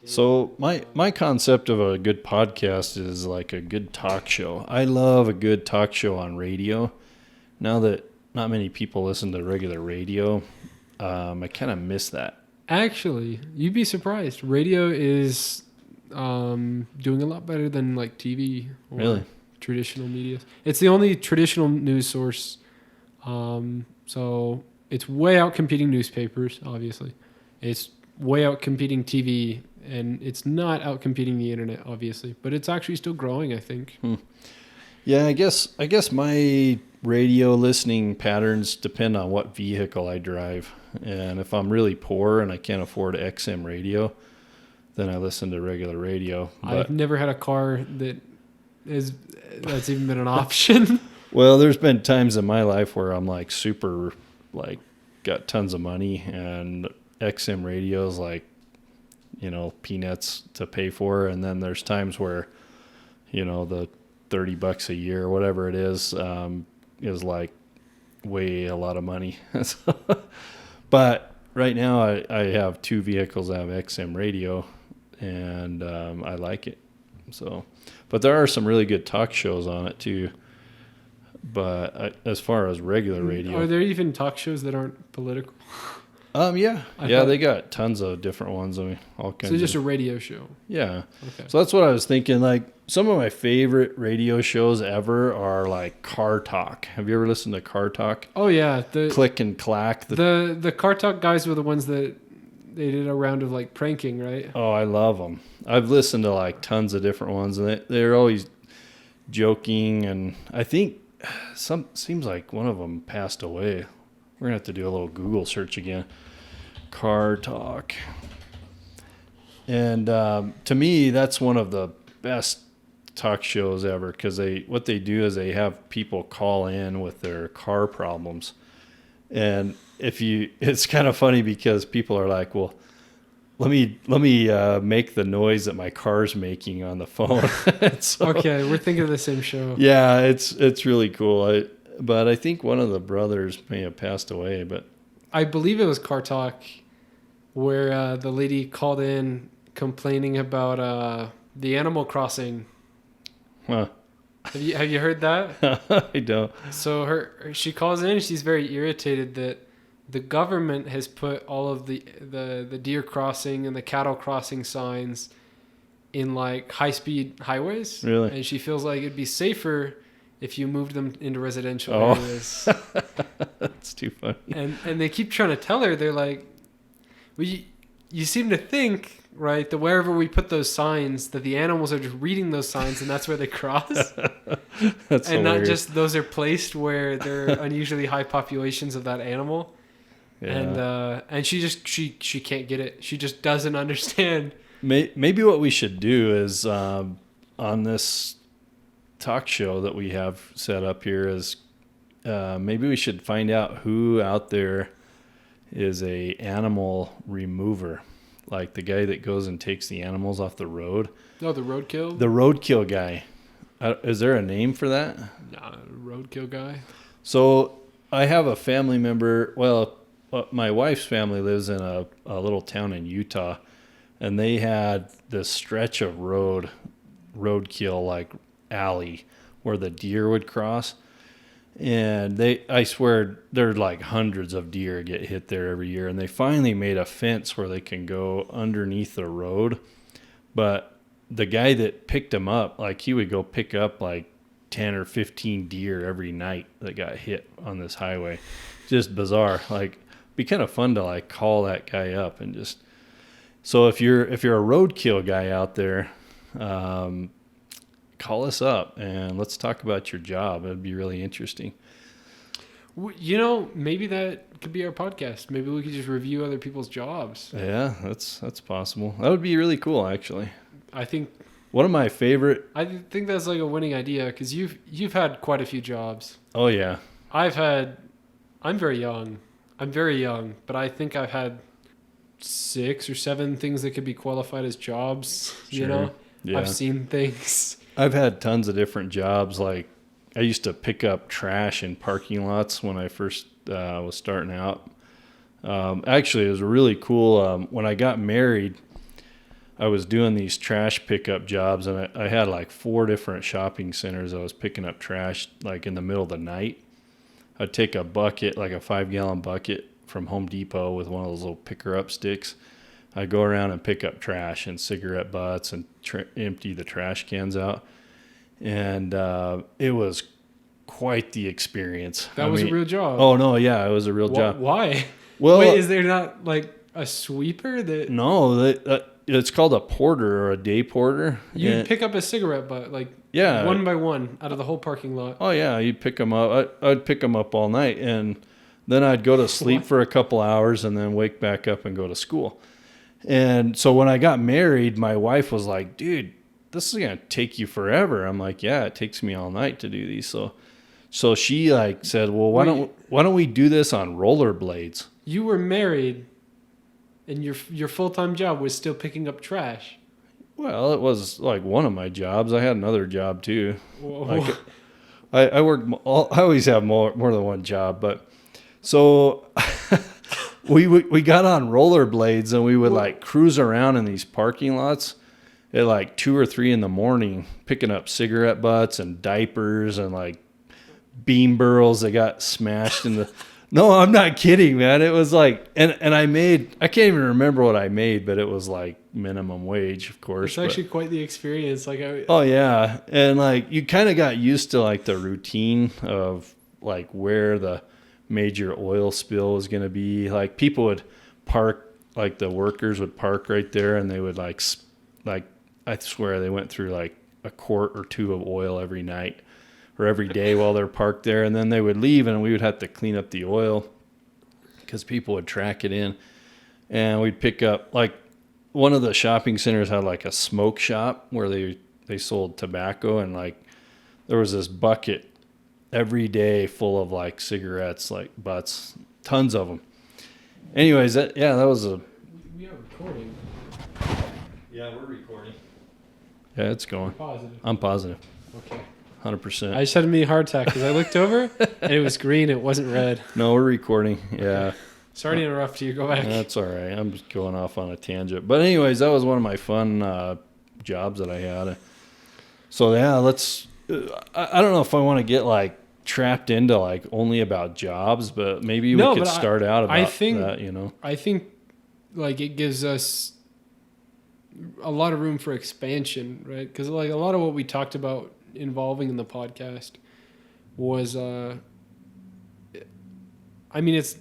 So my concept of a good podcast is like a good talk show. I love a good talk show on radio. Now that not many people listen to regular radio, I kind of miss that. Actually, you'd be surprised. Radio is doing a lot better than like TV or Really? traditional media. It's the only traditional news source. So it's way out competing newspapers, obviously. It's way out competing TV, and it's not out competing the internet, obviously. But it's actually still growing, I think. Yeah, I guess my radio listening patterns depend on what vehicle I drive. And if I'm really poor and I can't afford XM radio, then I listen to regular radio. I've But never had a car that's even been an option. well, there's been times in my life where I'm like super like got tons of money and XM radios like peanuts to pay for, and then there's times where the $30 a year or whatever it is like way a lot of money. So, but right now I have two vehicles. I have XM radio, and I like it. So, but there are some really good talk shows on it too. But as far as regular radio, Are there even talk shows that aren't political? yeah, I yeah, thought- they got tons of different ones. I mean, all kinds. So just of, a radio show. yeah. Okay. So that's what I was thinking. Like some of my favorite radio shows ever are like Car Talk. Have you ever listened to Car Talk? Oh yeah, the Click and Clack. the car talk guys were the ones that they did a round of like pranking, right? Oh, I love them. I've listened to like tons of different ones, and they're always joking. And I think seems like one of them passed away. We're gonna have to do a little Google search again. Car Talk. And to me, that's one of the best talk shows ever because what they do is they have people call in with their car problems, and it's kind of funny because people are like, well, let me make the noise that my car's making on the phone. So, Okay, we're thinking of the same show. yeah, it's really cool. But I think one of the brothers may have passed away. But I believe it was Car Talk, where the lady called in complaining about the Animal Crossing. huh, Have you heard that? I don't. So she calls in and she's very irritated that the government has put all of the deer crossing and the cattle crossing signs in like high speed highways. Really? And she feels like it'd be safer if you moved them into residential Oh. areas. That's too funny. And they keep trying to tell her, they're like, well, you seem to think, right, that wherever we put those signs, that the animals are just reading those signs and that's where they cross. That's And not hilarious. just those are placed where there are unusually high populations of that animal. Yeah. And she can't get it. She just doesn't understand. Maybe what we should do is on this talk show that we have set up here is maybe we should find out who out there is a animal remover, like the guy that goes and takes the animals off the road. No, the roadkill. The roadkill guy. Is there a name for that? Nah, roadkill guy. So I have a family member. Well, my wife's family lives in a little town in Utah, and they had this stretch of roadkill like alley where the deer would cross. And I swear, there are like hundreds of deer get hit there every year. And they finally made a fence where they can go underneath the road. But the guy that picked them up, like he would go pick up like 10 or 15 deer every night that got hit on this highway. Just bizarre. Like, be kind of fun to like call that guy up and just. So if you're a roadkill guy out there, call us up and let's talk about your job. It'd be really interesting. Maybe that could be our podcast. Maybe we could just review other people's jobs. Yeah, that's possible. That would be really cool, actually. I think One of my favorite. that's like a winning idea because you've had quite a few jobs. Oh yeah, I'm very young, but I think I've had 6 or 7 things that could be qualified as jobs. Sure. Yeah. I've seen things. I've had tons of different jobs. Like I used to pick up trash in parking lots when I first was starting out. Actually, it was really cool. When I got married, I was doing these trash pickup jobs, and I had like 4 different shopping centers. I was picking up trash like in the middle of the night. I'd take a bucket, like a 5-gallon bucket from Home Depot with one of those little picker up sticks. I'd go around and pick up trash and cigarette butts and empty the trash cans out. And it was quite the experience. That was a real job. Oh, no, yeah, it was a real job. Why? Well, wait, is there not like a sweeper that... No, it's called a porter or a day porter. You pick up a cigarette butt, like one by one out of the whole parking lot. Oh, yeah, you'd pick them up. I'd pick them up all night, and then I'd go to sleep for a couple hours and then wake back up and go to school. And so when I got married, my wife was like, dude, this is going to take you forever. I'm like, yeah, it takes me all night to do these. So she like said, well, why don't we do this on rollerblades? You were married and your full-time job was still picking up trash. Well, it was like one of my jobs. I had another job too. Whoa. Like I worked, I always have more than one job, but so we got on rollerblades and we would like cruise around in these parking lots at like 2 or 3 in the morning, picking up cigarette butts and diapers and like bean burls that got smashed in the... No, I'm not kidding, man. It was like, and I can't even remember what I made, but it was like minimum wage, of course. It's actually quite the experience. Oh yeah. And like, you kind of got used to like the routine of like where the major oil spill was going to be. Like people would park, like the workers would park right there and they would like, I swear they went through like a quart or 2 of oil every night or every day while they're parked there. And then they would leave and we would have to clean up the oil because people would track it in. And we'd pick up, like one of the shopping centers had like a smoke shop where they sold tobacco, and like there was this bucket every day full of like cigarettes, like butts, tons of them. Anyways, that was a... We are recording. Yeah, we're recording. Yeah, it's going. Positive. I'm positive. Okay. 100%. I just had a mini heart attack because I looked over and it was green. It wasn't red. No, we're recording. Yeah. Sorry to interrupt you. Go back. That's all right. I'm just going off on a tangent. But anyways, that was one of my fun jobs that I had. So yeah, I don't know if I want to get like trapped into like only about jobs, but maybe we could start out about that, you know. I think like it gives us a lot of room for expansion, right? Because like a lot of what we talked about involving in the podcast was I mean, it's,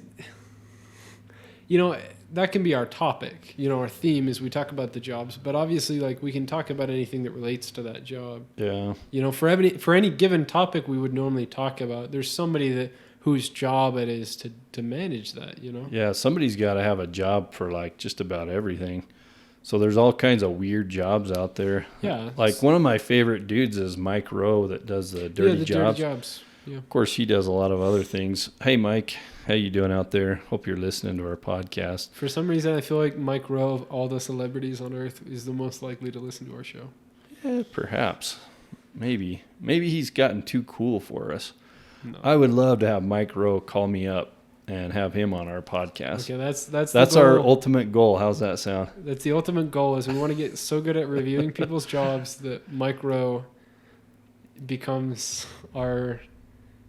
you know, that can be our topic, you know, our theme is we talk about the jobs, but obviously like we can talk about anything that relates to that job. Yeah. You know, for any given topic we would normally talk about, there's somebody whose job it is to manage that, you know? Yeah, somebody's got to have a job for like just about everything. So there's all kinds of weird jobs out there. Yeah. Like one of my favorite dudes is Mike Rowe that does the dirty jobs. Dirty jobs. Yeah. Of course, he does a lot of other things. Hey, Mike, how you doing out there? Hope you're listening to our podcast. For some reason, I feel like Mike Rowe, of all the celebrities on Earth, is the most likely to listen to our show. Yeah, perhaps. Maybe he's gotten too cool for us. No. I would love to have Mike Rowe call me up and have him on our podcast. Okay, that's our ultimate goal. How's that sound? That's the ultimate goal. Is we want to get so good at reviewing people's jobs that Mike Rowe becomes our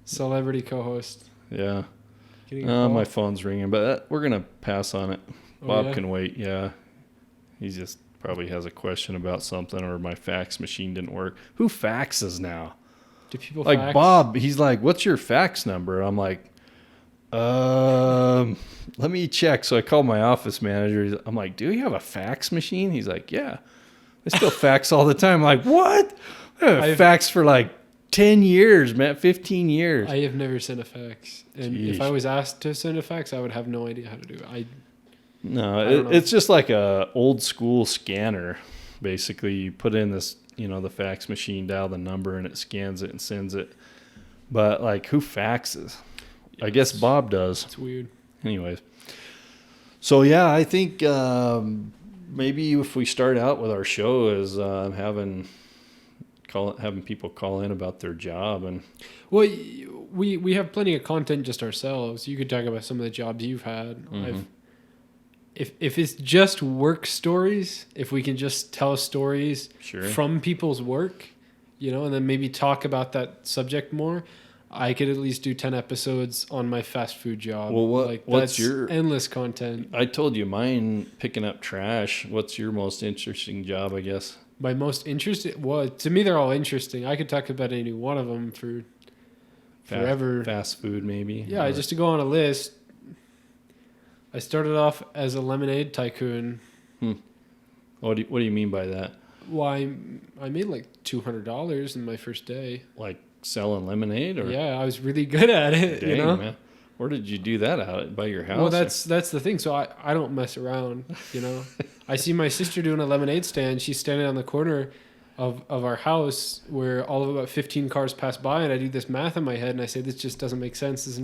celebrity co-host. Yeah. My phone's ringing, but we're gonna pass on it. Bob can wait. Yeah, he just probably has a question about something, or my fax machine didn't work. Who faxes now? Do people like fax? Bob? He's like, "What's your fax number?" I'm like, let me check. So I called my office manager. I'm like, do you have a fax machine? He's like, yeah. I still fax all the time. I'm like, what? I've faxed for like 10 years, man, 15 years. I have never sent a fax. And if I was asked to send a fax, I would have no idea how to do it. It's just like a old school scanner. Basically, you put in this, the fax machine, dial the number, and it scans it and sends it. But like, who faxes? I guess Bob does. It's weird. Anyways. So yeah, I think maybe if we start out with our show is having people call in about their job. And well, we have plenty of content just ourselves. You could talk about some of the jobs you've had. Mm-hmm. if it's just work stories, if we can just tell stories Sure. from people's work, and then maybe talk about that subject more, I could at least do 10 episodes on my fast food job. Well, what's that's your endless content. I told you mine, picking up trash. What's your most interesting job, I guess? My most interesting, well, to me, they're all interesting. I could talk about any one of them for forever. Fast food, maybe. Yeah, Or- just to go on a list. I started off as a lemonade tycoon. What do you mean by that? Well, I made like $200 in my first day. Like selling lemonade, or Yeah, I was really good at it. dang, man, where did you do that out by your house? Well, that's the thing. So I don't mess around. I see my sister doing a lemonade stand. She's standing on the corner of our house where all of about 15 cars pass by, and I do this math in my head, and I say, this just doesn't make sense. This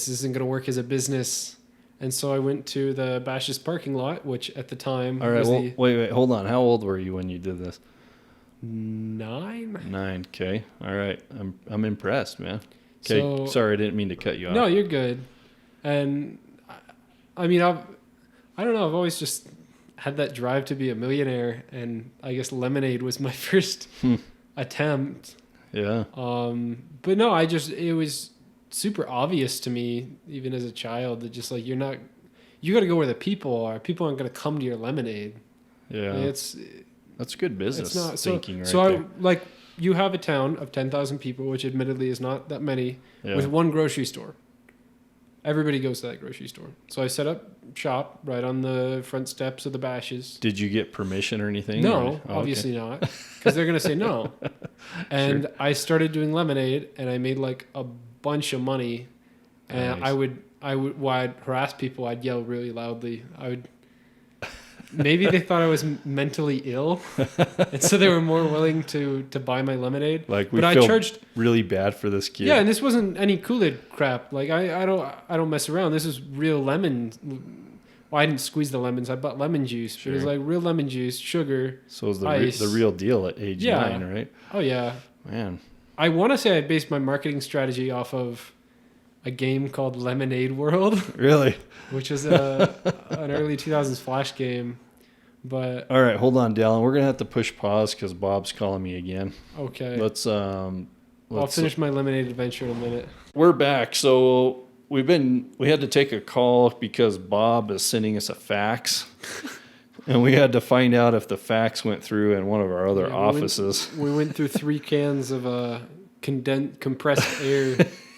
isn't going to work as a business. And so I went to the Bash's parking lot, which at the time All right. was Well, wait. Hold on. How old were you when you did this? 9. 9. Okay. All right. I'm impressed, man. Okay. So, Sorry, I didn't mean to cut you off. no, you're good. And I mean, I don't know. I've always just had that drive to be a millionaire, and I guess lemonade was my first attempt. Yeah. But no, it was super obvious to me, even as a child, that just like you got to go where the people are. People aren't going to come to your lemonade. Yeah. That's good business it's not thinking, right so there. like you have a town of 10,000 people, which admittedly is not that many, Yeah. with one grocery store. Everybody goes to that grocery store. So I set up shop right on the front steps of the Bashes. Did you get permission or anything? No, Oh, obviously not, because they're going to say no. And Sure. I started doing lemonade, and I made like a bunch of money. And Nice. while I'd harass people, I'd yell really loudly. Maybe they thought I was mentally ill, and so they were more willing to buy my lemonade. Like we but feel I charged. really bad for this kid. Yeah, and this wasn't any Kool-Aid crap. Like I don't mess around. This is real lemon. Well, I didn't squeeze the lemons. I bought lemon juice. But it was Sure. like real lemon juice, sugar. So it was ice. the real deal at age Yeah. 9, right? Oh yeah. Man. I want to say I based my marketing strategy off of a game called Lemonade World, Really? which was an early 2000s Flash game. But All right, hold on, Dallin. We're gonna have to push pause because Bob's calling me again. okay, Let's I'll finish my lemonade adventure in a minute. We're back. So we had to take a call because Bob is sending us a fax, and we had to find out if the fax went through in one of our other Yeah, offices. We went through 3 cans of compressed air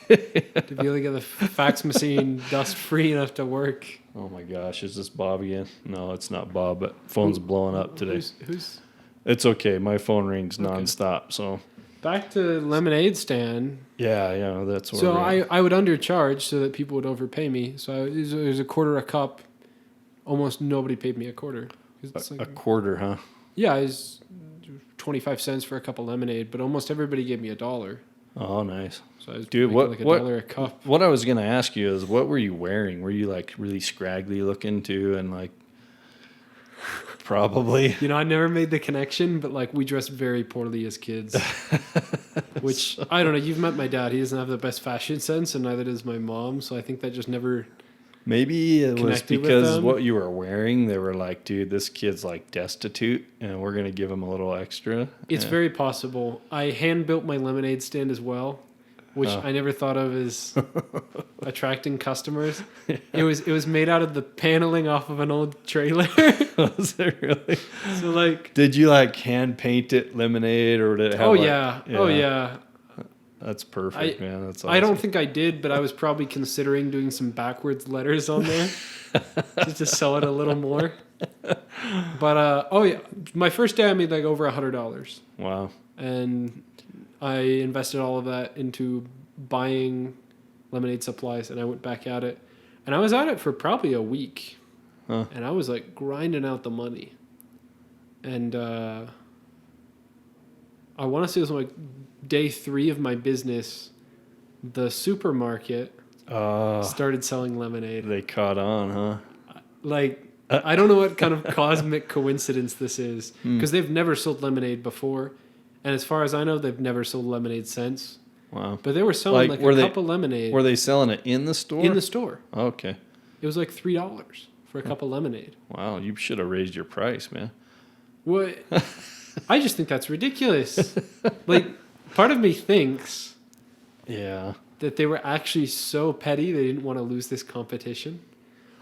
to be able to get the fax machine dust free enough to work. Oh my gosh, is this Bob again? No, it's not Bob, but phone's blowing up today. Who's It's okay. My phone rings Okay. nonstop. So back to lemonade stand? yeah, that's what. So I would undercharge so that people would overpay me. So it was a quarter a cup. Almost nobody paid me a quarter. It's a quarter, huh? yeah, it's 25 cents for a cup of lemonade, but almost everybody gave me $1. Oh, nice. So I was Dude, making like $1 a cup. What I was gonna ask you is, what were you wearing? Were you like really scraggly looking too, and like probably? I never made the connection, but like we dressed very poorly as kids. Which I don't know. You've met my dad. He doesn't have the best fashion sense, and neither does my mom. So I think that just never. Maybe it was Connected with because them? what you were wearing. They were like, dude, this kid's like destitute, and we're gonna give him a little extra. It's Yeah. very possible. I hand built my lemonade stand as well, which Oh. I never thought of as attracting customers. It was made out of the paneling off of an old trailer. Was it really? So like, Did you like hand paint it lemonade, or did it have? oh like- yeah, oh yeah. That's perfect, man. That's awesome. I don't think I did, but I was probably considering doing some backwards letters on there just to sell it a little more. But oh yeah, my first day I made like over $100, Wow. and I invested all of that into buying lemonade supplies, and I went back at it, and I was at it for probably a week, Huh. and I was like grinding out the money, and I want to say it was like day 3 of my business. The supermarket started selling lemonade. They caught on, huh? Like, I don't know what kind of cosmic coincidence this is, because they've never sold lemonade before, and as far as I know, they've never sold lemonade since. Wow. But they were selling Like, like were a they- cup of lemonade Were they selling it in the store? in the store. Okay. It was like $3 for a cup of lemonade. Wow, you should have raised your price, man. What? I just think that's ridiculous. Like, part of me thinks Yeah. that they were actually so petty they didn't want to lose this competition.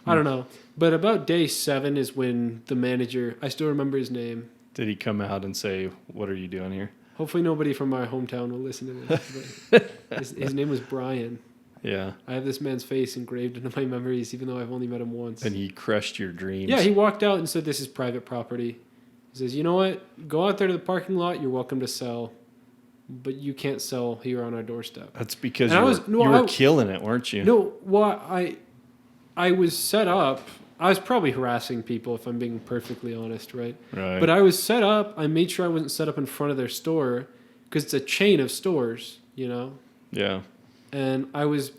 I don't know. But about day 7 is when the manager, I still remember his name. Did he come out and say, "What are you doing here?" Hopefully nobody from my hometown will listen to this. But his name was Brian. Yeah. I have this man's face engraved into my memories, even though I've only met him once. And he crushed your dreams. Yeah, he walked out and said, "This is private property." He says, "You know what? Go out there to the parking lot. You're welcome to sell. But you can't sell here on our doorstep." That's because And you were killing it, weren't you? No, well, I was set up. I was probably harassing people, if I'm being perfectly honest, right? Right. But I was set up. I made sure I wasn't set up in front of their store because it's a chain of stores, you know? Yeah. And I was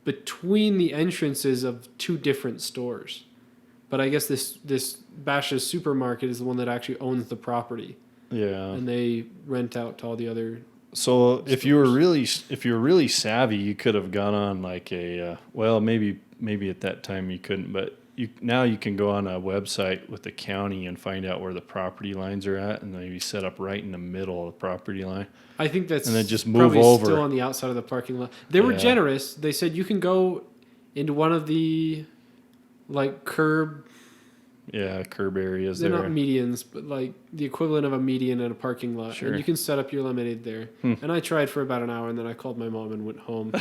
between the entrances of 2 different stores. But I guess this Bash's supermarket is the one that actually owns the property. Yeah. And they rent out to all the other. So if you were really savvy, you could have gone on like a well, maybe at that time you couldn't, but now you can go on a website with the county and find out where the property lines are at, and maybe set up right in the middle of the property line. I think that's and then just move probably over. still on the outside of the parking lot. They were Yeah. generous. They said you can go into one of the like curb. Yeah, curb areas They're there. not medians, but like the equivalent of a median in a parking lot. Sure. And you can set up your lemonade there. And I tried for about an hour, and then I called my mom and went home.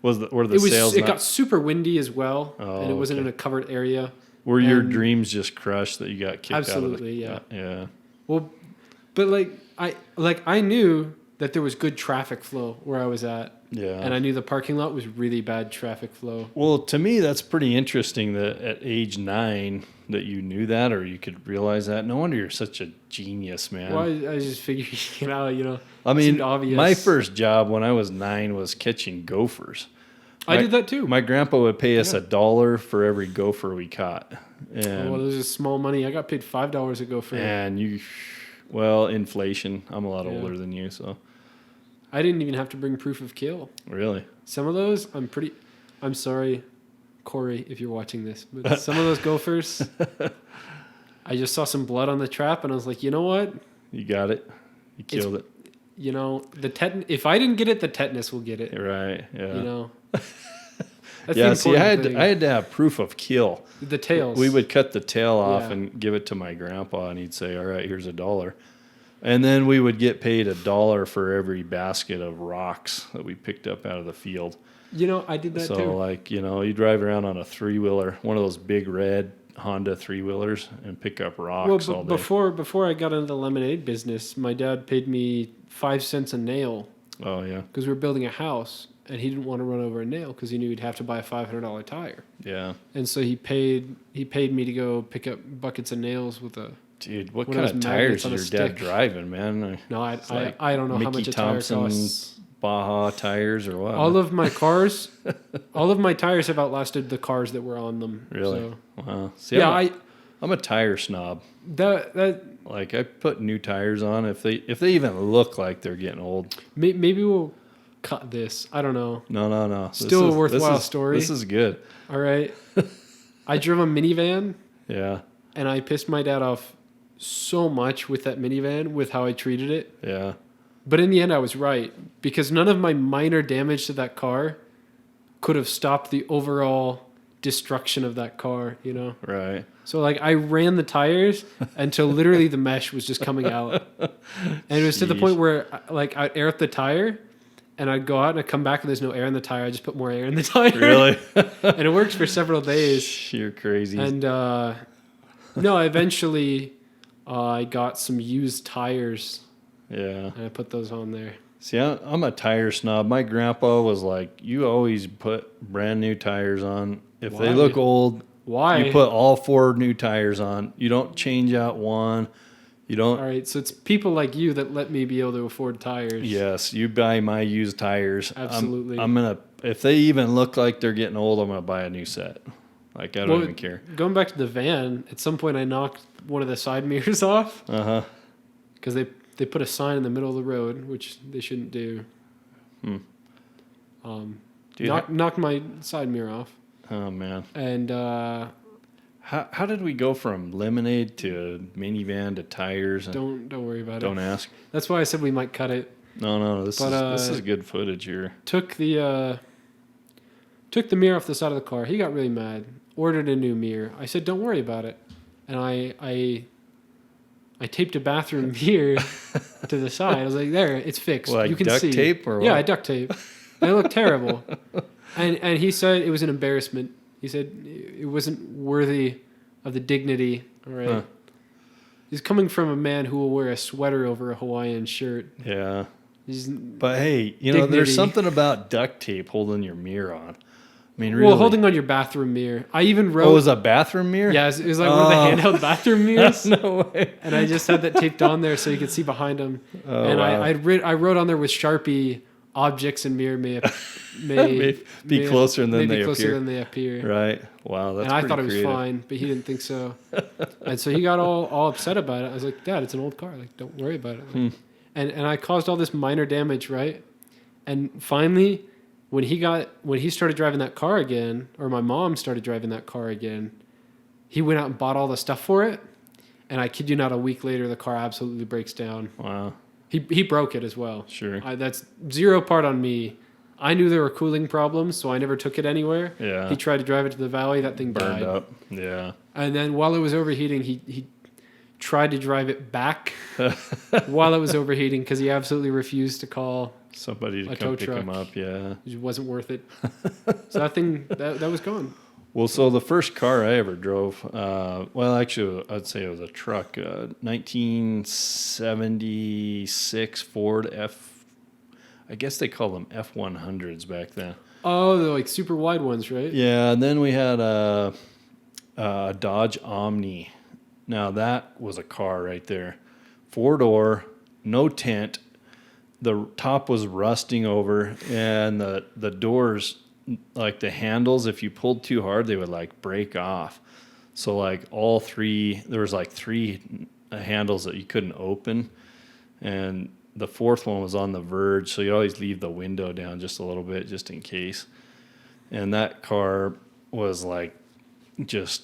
Were the sales? It got super windy as well, Oh, and it wasn't okay. in a covered area. Were your and- dreams just crushed that you got kicked Absolutely, out of the... Yeah. Well, but I knew that there was good traffic flow where I was at, Yeah. and I knew the parking lot was really bad traffic flow. Well, to me, that's pretty interesting that at age 9 that you knew that, or you could realize that. No wonder you're such a genius, man. Well, I just figured, I it mean, seemed obvious. my first job when I was 9 was catching gophers. I did that too. My grandpa would pay us Yeah. $1 for every gopher we caught. And, Well, this is small money. I got paid $5 a go for it. and inflation. I'm a lot Yeah. older than you, so I didn't even have to bring proof of kill. really. Some of those, I'm sorry, Corey, if you're watching this, but some of those gophers, I just saw some blood on the trap, and I was like, you know what? You got it. You killed it. You know, if I didn't get it, the tetanus will get it. Right. Yeah. You know. That's Yeah. the See, I important had to have proof of kill. thing. The tails. We would cut the tail off Yeah. and give it to my grandpa, and he'd say, "All right, here's $1." And then we would get paid $1 for every basket of rocks that we picked up out of the field. You know, I did that So, too. like, you drive around on a 3-wheeler, one of those big red Honda 3-wheelers, and pick up rocks all day. Before I got into the lemonade business, my dad paid me 5 cents a nail Oh, yeah. because we were building a house, and he didn't want to run over a nail because he knew he'd have to buy a $500 tire. Yeah. And so he paid me to go pick up buckets of nails with a. Dude, what One of kind of those tires magnets on a is your dad stick. driving, man? No, It's like I don't know how Mickey much a tire Thompson's costs. Baja tires or what? All of my tires have outlasted the cars that were on them. Really? So. Wow. See, Yeah, I'm a tire snob. that Like, I put new tires on if they even look like they're getting old. maybe we'll cut this. I don't know. No. Still a worthwhile story. This is good. All right. I drove a minivan, Yeah. and I pissed my dad off so much with that minivan with how I treated it. Yeah. But in the end, I was right because none of my minor damage to that car could have stopped the overall destruction of that car, you know? Right. So, like, I ran the tires until literally the mesh was just coming out. And it was to the Sheesh. point where, like, I'd air up the tire, and I'd go out and I'd come back and there's no air in the tire. I just put more air in the tire. Really? And it worked for several days. You're crazy. And, no, eventually I got some used tires, Yeah. and I put those on there. See, I'm a tire snob. My grandpa was like, you always put brand new tires on. If they Why? look old, Why? you put all 4 new tires on. You don't change out one. You don't. All right, so it's people like you that let me be able to afford tires. Yes, you buy my used tires. Absolutely. I'm gonna, if they even look like they're getting old, I'm gonna buy a new set. Like, I don't even care. Going back to the van, at some point I knocked one of the side mirrors off Uh-huh. because they put a sign in the middle of the road, which they shouldn't do. Do you Knocked my side mirror off. Oh man. And How did we go from lemonade to minivan to tires? don't worry about it. Don't ask. That's why I said we might cut it. No. This is good footage here. Took the mirror off the side of the car. He got really mad. Ordered a new mirror. I said, "Don't worry about it." And I taped a bathroom mirror to the side. I was like, "There, it's fixed. Like you can duct see." tape or what? Yeah, I duct tape. And it looked terrible. And he said it was an embarrassment. He said it wasn't worthy of the dignity. All right. Huh. He's coming from a man who will wear a sweater over a Hawaiian shirt. Yeah. He's, But hey, there's Dignity. something about duct tape holding your mirror on. I mean, really. well, holding on your bathroom mirror. I even wrote. Oh, it was a bathroom mirror? Yeah, it was like one of the handheld bathroom mirrors. No way. And I just had that taped on there so you could see behind him. Oh, And wow. I wrote on there with Sharpie, objects in mirror may Be closer than maybe they closer appear. than they appear. Right. Wow, that's And I pretty thought it was creative. fine, but he didn't think so. And so he got all upset about it. I was like, Dad, it's an old car. Like, don't worry about it. Like, and I caused all this minor damage, right? And finally, when he started driving that car again, or my mom started driving that car again, he went out and bought all the stuff for it. And I kid you not, a week later, the car absolutely breaks down. Wow. He broke it as well. Sure. That's zero part on me. I knew there were cooling problems, so I never took it anywhere. Yeah. He tried to drive it to the valley. That thing Burned died. up. Yeah. And then while it was overheating, he tried to drive it back while it was overheating because he absolutely refused to call. Somebody to A come tow pick truck. him up. Yeah. It wasn't worth it. So that thing, that was gone. Well, so the first car I ever drove, well, actually, I'd say it was a truck, 1976 Ford I guess they called them F100s back then. Oh, they're like super wide ones, right? Yeah, and then we had a Dodge Omni. Now, that was a car right there. 4-door, no tent. The top was rusting over, and the doors, like the handles, if you pulled too hard, they would like break off. So like all three, there was like three handles that you couldn't open, and the fourth one was on the verge, so you always leave the window down just a little bit just in case. And that car was like just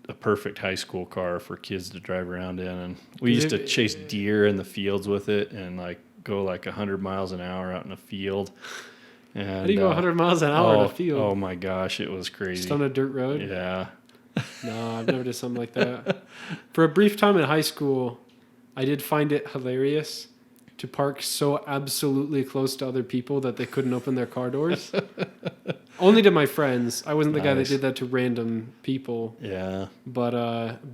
a perfect high school car for kids to drive around in, and we used to chase deer in the fields with it and like go like 100 miles an hour out in a field. And, How do you go 100 miles an hour in a field? Oh my gosh, it was crazy. Just on a dirt road? Yeah. No, I've never did something like that. For a brief time in high school, I did find it hilarious to park so absolutely close to other people that they couldn't open their car doors. Only to my friends. I wasn't the guy that Nice. did that to random people. Yeah. But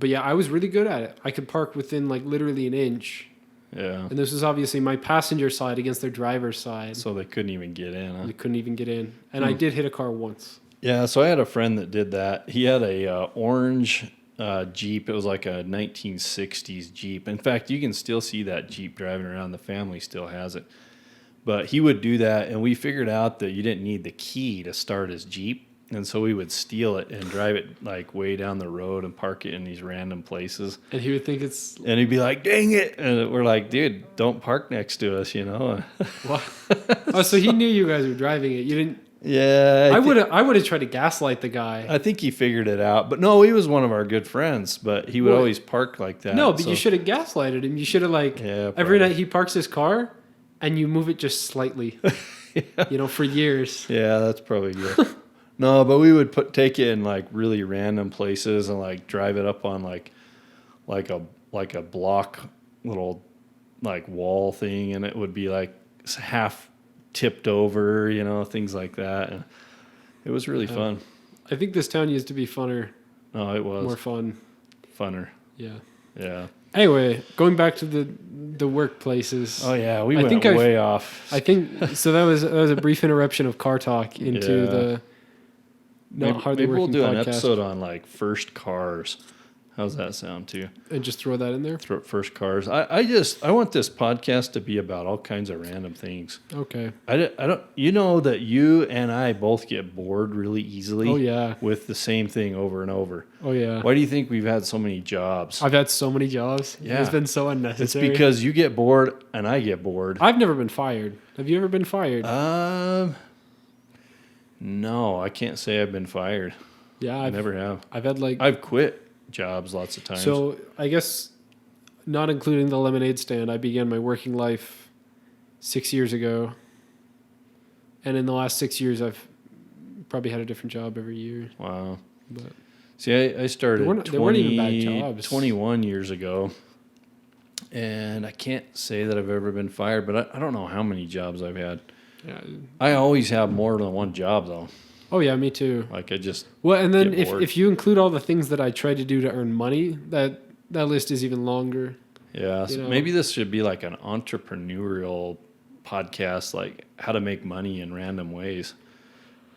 yeah, I was really good at it. I could park within like literally an inch. Yeah. And this was obviously my passenger side against their driver's side. So they couldn't even get in, huh? They couldn't even get in. And I did hit a car once. Yeah, so I had a friend that did that. He had a orange Jeep. It was like a 1960s Jeep. In fact, you can still see that Jeep driving around. The family still has it. But he would do that, and we figured out that you didn't need the key to start his Jeep. And so we would steal it and drive it like way down the road and park it in these random places. And he would think it's... And he'd be like, dang it. And we're like, dude, don't park next to us, you know? What? Oh, so he knew you guys were driving it. You didn't... Yeah. I would have tried to gaslight the guy. I think he figured it out. But no, he was one of our good friends, but he would Well, always park like that. No, but so- you should have gaslighted him. You should have like Yeah, every probably. night he parks his car and you move it just slightly. You know, for years. Yeah, that's probably good. No, but we would take it in like really random places and like drive it up on like a block little like wall thing, and it would be like half tipped over, you know, things like that. And it was really fun. I think this town used to be funner, No, it was more fun. funner. Yeah. Yeah. Anyway, going back to the workplaces. Oh yeah, we I went think way off. I think so. That was a brief interruption of car talk into Yeah. the not hardly maybe we'll working do an podcast, episode on like first cars. How's that sound to you? and just throw that in there. First cars. I want this podcast to be about all kinds of random things. Okay. I don't. You know that you and I both get bored really easily. Oh yeah. With the same thing over and over. Oh yeah. Why do you think we've had so many jobs? I've had so many jobs. Yeah. It's been so It's unnecessary. because you get bored and I get bored. I've never been fired. Have you ever been fired? No, I can't say I've been fired. Yeah, I never have. I've had like I've quit jobs lots of times. so I guess not including the lemonade stand, I began my working life 6 years ago, and in the last 6 years, I've probably had a different job every year. Wow. But See, I started they weren't even bad jobs. 21 years ago, and I can't say that I've ever been fired, but I don't know how many jobs I've had. yeah. I always have more than one job, though. Oh yeah, me too. Like, I just Well, and then get bored. if you include all the things that I tried to do to earn money, that list is even longer. Yeah, You so know? maybe this should be like an entrepreneurial podcast, like how to make money in random ways.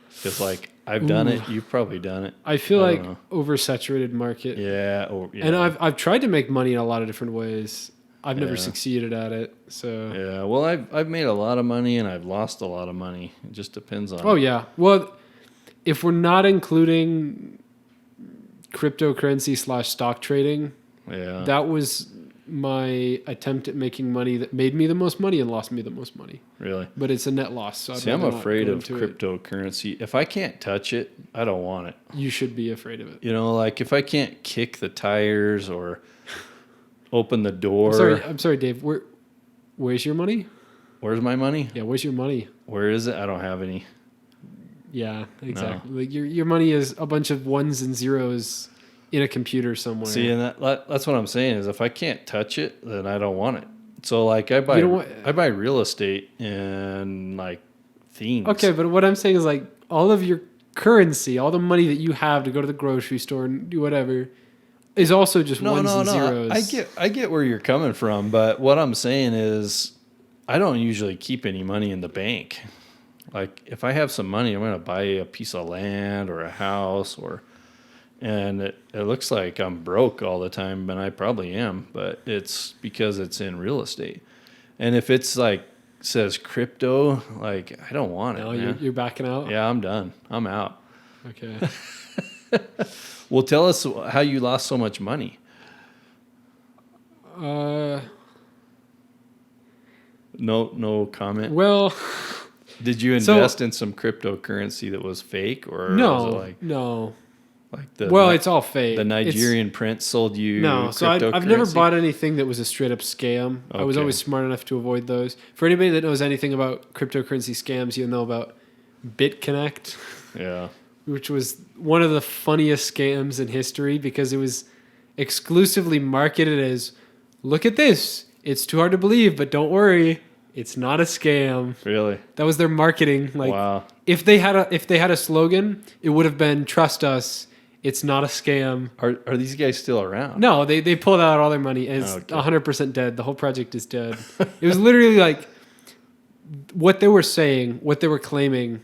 Because, like, I've done it. You've probably done it. I feel I like don't oversaturated market. Yeah. And I've tried to make money in a lot of different ways. I've never Yeah. succeeded at it. So Yeah. Well, I've made a lot of money and I've lost a lot of money. It just depends on. oh yeah. Well, if we're not including cryptocurrency / stock trading, Yeah. that was my attempt at making money that made me the most money and lost me the most money. Really. But it's a net loss. So See, I'm rather not afraid go of into it. cryptocurrency. If I can't touch it, I don't want it. You should be afraid of it. You know, like if I can't kick the tires or open the door. I'm sorry, Dave. Where's your money? Where's my money? Yeah, where's your money? Where is it? I don't have any. Yeah, exactly. Like your money is a bunch of ones and zeros in a computer somewhere. See, and that's what I'm saying is if I can't touch it, then I don't want it. So like I buy real estate and like things. Okay, but what I'm saying is like all of your currency, all the money that you have to go to the grocery store and do whatever, is also just ones and zeros. I get where you're coming from, but what I'm saying is I don't usually keep any money in the bank. Like if I have some money, I'm going to buy a piece of land or a house and it looks like I'm broke all the time, and I probably am, but it's because it's in real estate. And if it's like says crypto, like I don't want it. No, Man. you're backing out? Yeah, I'm done. I'm out. Okay. Well, tell us how you lost so much money. No comment. Well, Did you invest in some cryptocurrency that was fake, or was it no. like the It's all fake. the Nigerian prince sold you No, so I've never bought anything that was a straight up scam. I was Okay. always smart enough to avoid those. For anybody that knows anything about cryptocurrency scams, you'll know about BitConnect, Yeah. which was one of the funniest scams in history because it was exclusively marketed as, look at this. It's too hard to believe, but don't worry. It's not a scam. Really? That was their marketing. Like Wow. if they had a slogan, it would have been trust us. It's not a scam. Are these guys still around? No, they pulled out all their money. And it's Okay. 100% dead. The whole project is dead. It was literally like what they were saying, what they were claiming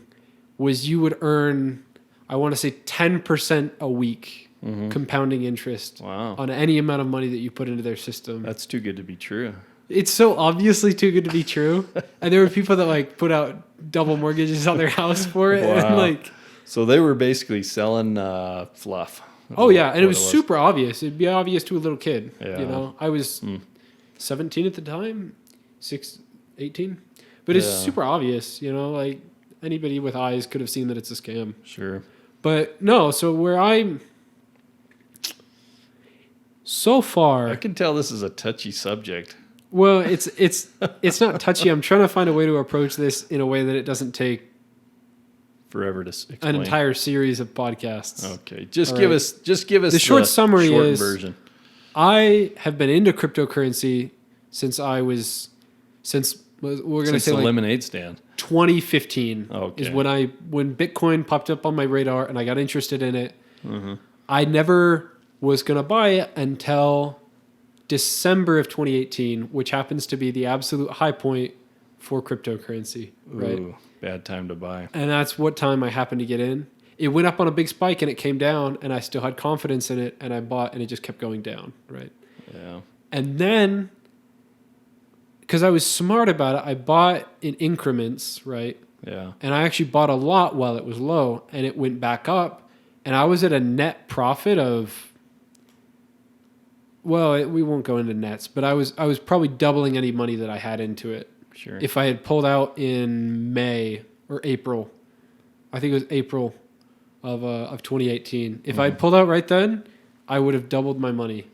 was you would earn, I want to say 10% a week compounding interest Wow. on any amount of money that you put into their system. That's too good to be true. It's so obviously too good to be true. And there were people that like put out double mortgages on their house for it. Wow. And like, So they were basically selling fluff. oh yeah, and it What was super obvious. It'd be obvious to a little kid. Yeah. You know, I was 17 at the time, 18. But it's Yeah. super obvious, you know, like anybody with eyes could have seen that it's a scam. Sure. But no, so where I'm so far, I can tell this is a touchy subject. well, it's not touchy. I'm trying to find a way to approach this in a way that it doesn't take Forever to explain. an entire series of podcasts. Okay. Just All give right. us the short summary short is- version. I have been into cryptocurrency since we're going to Since say the like lemonade stand. 2015 Okay. is when Bitcoin popped up on my radar and I got interested in it. Mm-hmm. I never was going to buy it until December of 2018, which happens to be the absolute high point for cryptocurrency, right? Ooh, bad time to buy. And that's what time I happened to get in. It went up on a big spike and it came down and I still had confidence in it and I bought and it just kept going down, right? Yeah. And then, because I was smart about it, I bought in increments, right? Yeah. And I actually bought a lot while it was low and it went back up. And I was at a net profit of, we won't go into nets, but I was probably doubling any money that I had into it. Sure. If I had pulled out in May or April, I think it was April of 2018. If I'd pulled out right then, I would have doubled my money.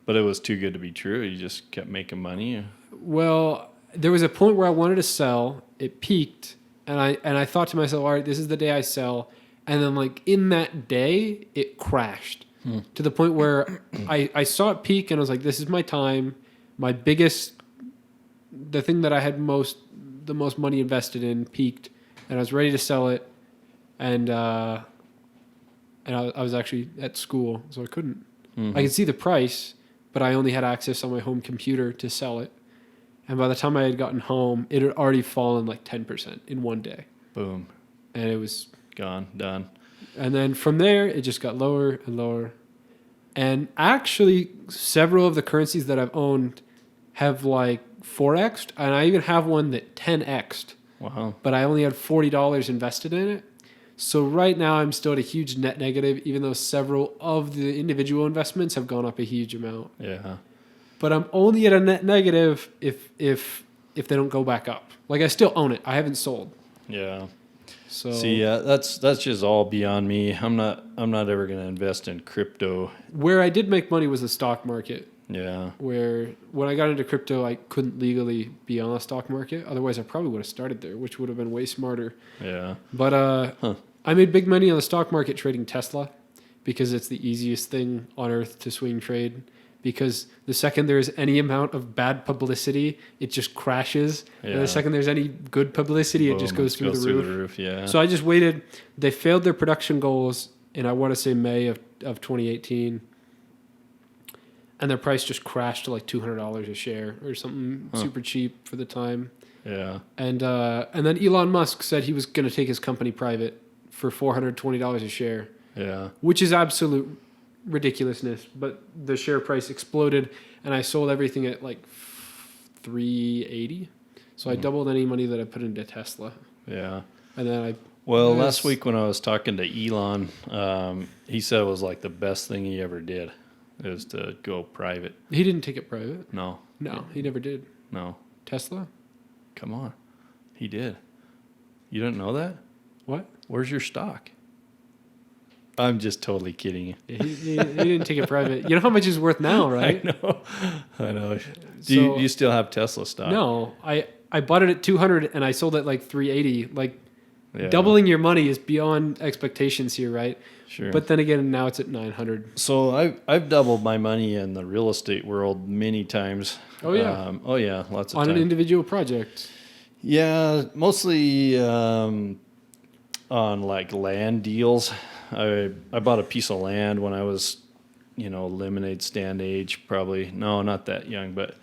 But it was too good to be true. You just kept making money. Well, there was a point where I wanted to sell. It peaked, and I thought to myself, all right, this is the day I sell. And then like in that day, it crashed to the point where I saw it peak, and I was like, this is my time. My biggest, the thing that I had the most money invested in peaked, and I was ready to sell it, and I was actually at school, so I couldn't. I could see the price, but I only had access on my home computer to sell it. And by the time I had gotten home, it had already fallen like 10% in one day. Boom. And it was Gone. Done. And then from there, it just got lower and lower. And actually, several of the currencies that I've owned have like 4x'd. And I even have one that 10x'd. Wow. But I only had $40 invested in it. So right now, I'm still at a huge net negative, even though several of the individual investments have gone up a huge amount. Yeah. But I'm only at a net negative if they don't go back up. Like I still own it. I haven't sold. Yeah. So See, that's just all beyond me. I'm not ever going to invest in crypto. where I did make money was the stock market. Yeah. Where when I got into crypto, I couldn't legally be on the stock market. Otherwise, I probably would have started there, which would have been way smarter. Yeah. But I made big money on the stock market trading Tesla because it's the easiest thing on earth to swing trade. Because the second there is any amount of bad publicity, it just crashes. Yeah. And the second there's any good publicity, it just Boom, goes through the roof. Yeah. So I just waited. They failed their production goals in, I want to say, May of 2018. And their price just crashed to like $200 a share or something super cheap for the time. Yeah. And then Elon Musk said he was going to take his company private for $420 a share. Yeah. Which is absolute ridiculousness. But the share price exploded, and I sold everything at like 380. So I doubled any money that I put into Tesla. Yeah. And then Well, last week when I was talking to Elon, he said it was like the best thing he ever did is to go private. He didn't take it private. No. No, he never did. No. Tesla? Come on. He did. You didn't know that? What? Where's your stock? I'm just totally kidding you. He didn't take it private. You know how much it's worth now, right? I know. So- you still have Tesla stock? No, I bought it at 200 and I sold it like 380. Like Yeah. doubling your money is beyond expectations here, right? Sure. But then again, now it's at 900. So I've doubled my money in the real estate world many times. Oh, yeah. Lots of On times. an individual project. Yeah, mostly on like land deals. I bought a piece of land when I was, lemonade stand age, probably. No, not that young, but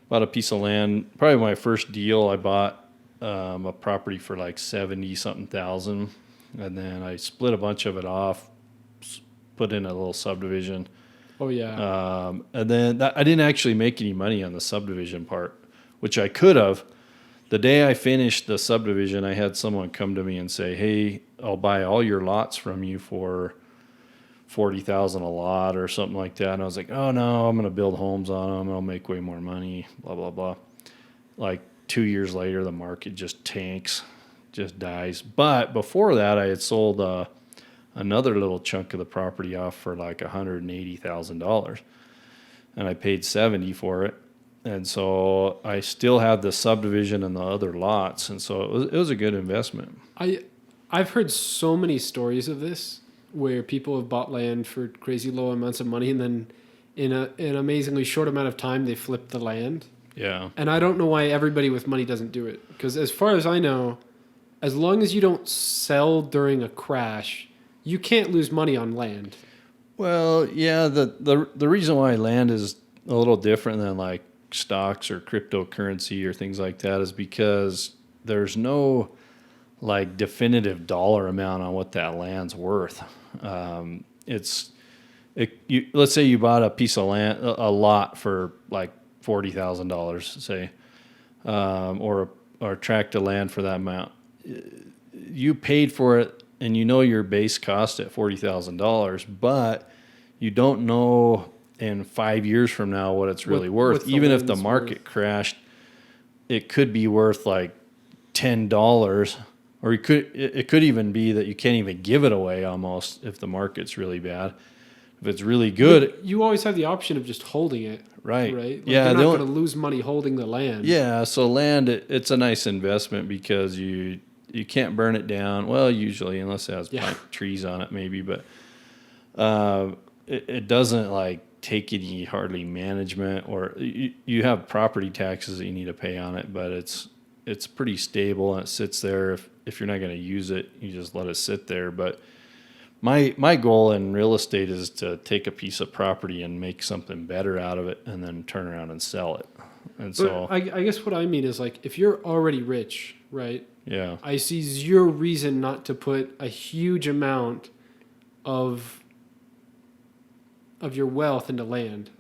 bought a piece of land. Probably my first deal, I bought a property for like 70 something thousand, and then I split a bunch of it off, put in a little subdivision. Oh, yeah. And then I didn't actually make any money on the subdivision part, which I could have. The day I finished the subdivision, I had someone come to me and say, "Hey, I'll buy all your lots from you for $40,000 a lot," or something like that. And I was like, "Oh no, I'm going to build homes on them. I'll make way more money." Blah blah blah. Like 2 years later, the market just tanks, just dies. But before that, I had sold another little chunk of the property off for like $180,000, and I paid $70 for it. And so I still had the subdivision and the other lots, and so it was a good investment. I've heard so many stories of this where people have bought land for crazy low amounts of money, and then in an amazingly short amount of time, they flip the land. Yeah. And I don't know why everybody with money doesn't do it. Because as far as I know, as long as you don't sell during a crash, you can't lose money on land. Well, yeah, the reason why land is a little different than like stocks or cryptocurrency or things like that is because there's no like definitive dollar amount on what that land's worth. Let's say you bought a piece of land, a lot for like $40,000, say, or a tract of land for that amount. You paid for it, and your base cost at $40,000, but you don't know in 5 years from now what it's really worth. Even if the market crashed, it could be worth like $10 Or it could even be that you can't even give it away almost if the market's really bad. If it's really good, But you always have the option of just holding it, right? right? Like Yeah, you're not going to lose money holding the land. yeah. So land, it's a nice investment because you can't burn it down. Well, usually unless it has trees on it, maybe, but it doesn't like take any hardly management, or you have property taxes that you need to pay on it, but it's pretty stable and it sits there. If you're not going to use it, you just let it sit there. But my goal in real estate is to take a piece of property and make something better out of it, and then turn around and sell it. And so I guess what I mean is like if you're already rich, right? yeah, I see zero reason not to put a huge amount of your wealth into land.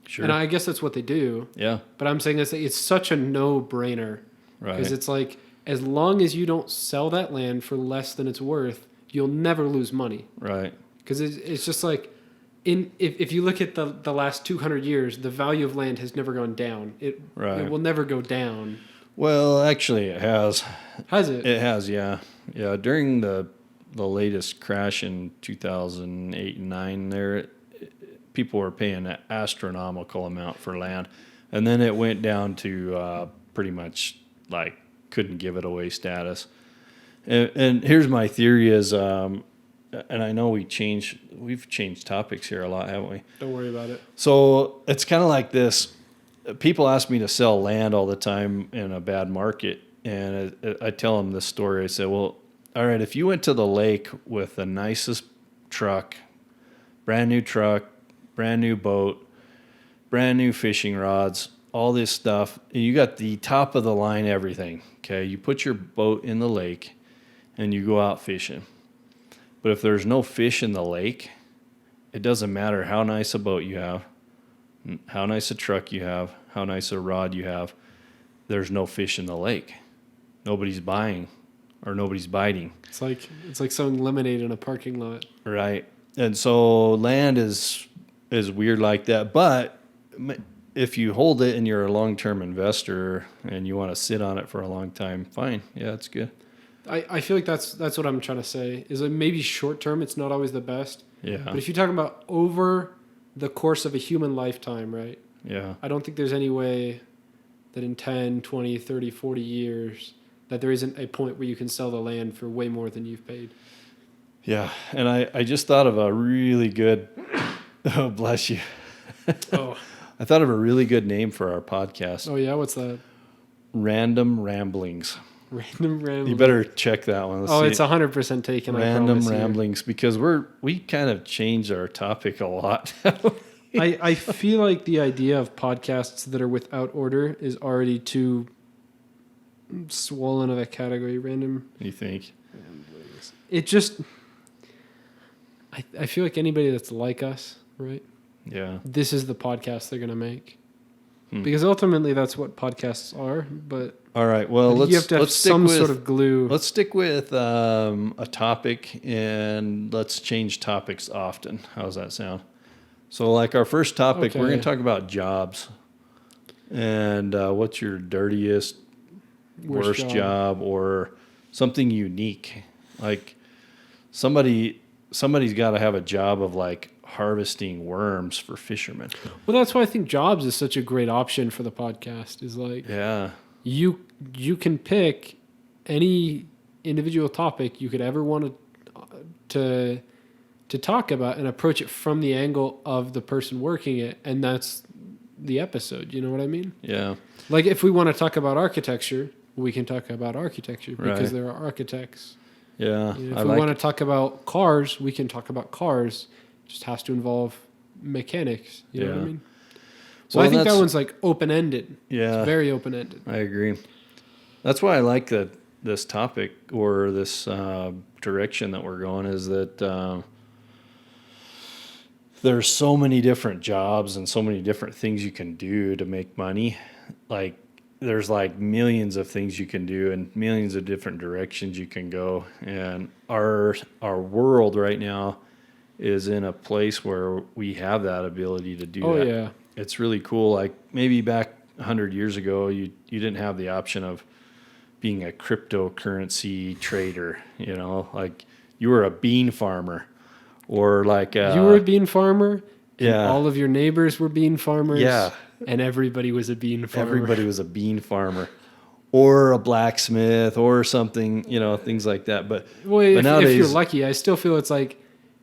sure, And I guess that's what they do. yeah, But I'm saying it's such a no-brainer right, because it's like as long as you don't sell that land for less than it's worth, you'll never lose money. right, Because it's just like if you look at the last 200 years, the value of land has never gone down. It will never go down. Well, actually, it has. Has it? It has, yeah, yeah. During the latest crash in 2008 and 9, people were paying an astronomical amount for land, and then it went down to pretty much like couldn't give it away status. And here's my theory is, and I know we've changed topics here a lot, haven't we? Don't worry about it. So it's kind of like this. People ask me to sell land all the time in a bad market, and I tell them this story. I say, well, all right, if you went to the lake with the nicest truck, brand new boat, brand new fishing rods, all this stuff, and you got the top of the line everything, okay? You put your boat in the lake and you go out fishing. But if there's no fish in the lake, it doesn't matter how nice a boat you have, how nice a truck you have, how nice a rod you have, there's no fish in the lake. Nobody's buying or nobody's biting. It's like selling lemonade in a parking lot. Right. And so land is weird like that. But if you hold it and you're a long-term investor and you want to sit on it for a long time, fine. Yeah, it's good. I feel like that's what I'm trying to say is that maybe short term it's not always the best. Yeah. But if you're talking about over the course of a human lifetime, right? Yeah. I don't think there's any way that in 10, 20, 30, 40 years that there isn't a point where you can sell the land for way more than you've paid. Yeah. And I just thought of a really good, oh, bless you. Oh. I thought of a really good name for our podcast. Oh, yeah? What's that? Random Ramblings. Random Ramblings. You better check that one. Let's see. It's 100% taken. Random Ramblings, because we kind of changed our topic a lot. I feel like the idea of podcasts that are without order is already too swollen of a category. Random. You think? Ramblings. It just... I feel like anybody that's like us, right? Yeah. This is the podcast they're going to make. Because ultimately that's what podcasts are, but... All right. Well, you have to have some sort of glue. Let's stick with a topic, and let's change topics often. How's that sound? So, like our first topic, we're going to talk about jobs. And what's your dirtiest, worst job, or something unique? Like somebody's got to have a job of like harvesting worms for fishermen. Well, that's why I think jobs is such a great option for the podcast. Is like, yeah, you can pick any individual topic you could ever want to talk about and approach it from the angle of the person working it, and that's the episode. You know what I mean? Yeah. Like if we want to talk about architecture, we can talk about architecture because there are architects. Yeah. You know, if we want to talk about cars, we can talk about cars. It just has to involve mechanics. You know what I mean? So I think that one's like open-ended. Yeah. It's very open-ended. I agree. That's why I like this topic or this direction that we're going is that there's so many different jobs and so many different things you can do to make money. Like there's like millions of things you can do and millions of different directions you can go. And our world right now is in a place where we have that ability to do that. Oh, yeah. It's really cool. Like maybe back 100 years ago, you didn't have the option of being a cryptocurrency trader, you know, like you were a bean farmer or like You were a bean farmer, and yeah. all of your neighbors were bean farmers, Yeah. and everybody was a bean farmer. Everybody was a bean farmer or a blacksmith or something, you know, things like that. But If you're nowadays, lucky, I still feel it's like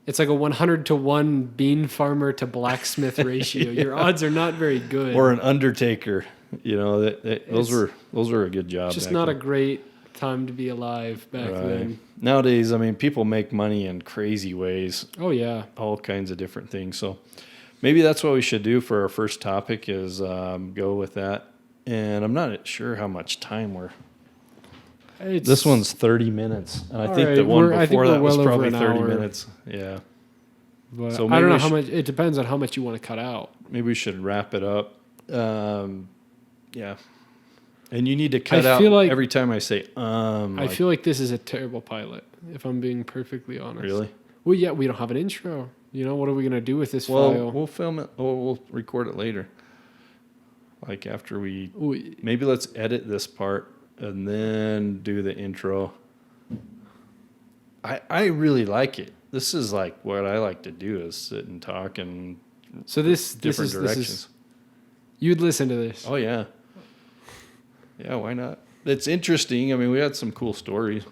a 100-to-1 bean farmer to blacksmith ratio. Your odds are not very good. or an undertaker, you know, those It's were a good job. just back not a then. great time to be alive back then. Nowadays, I mean, people make money in crazy ways, Oh yeah. all kinds of different things. So maybe that's what we should do for our first topic is go with that. And I'm not sure how much time this one's 30 minutes. And I think the one before that was well over probably an 30 hour. minutes. Yeah. But So I don't maybe know how much. It depends on how much you want to cut out. Maybe we should wrap it up. Yeah. And you need to cut I out feel like- every time I say, I feel like this is a terrible pilot, if I'm being perfectly honest. really? Well, yeah, we don't have an intro. You know, what are we gonna do with this Well, file? we'll film it or we'll record it later. Like after We- maybe let's edit this part and then do the intro. I really like it. This is like what I like to do is sit and talk and So this different is directions. you'd listen to this. Oh yeah. Yeah, why not? It's interesting. I mean, we had some cool stories.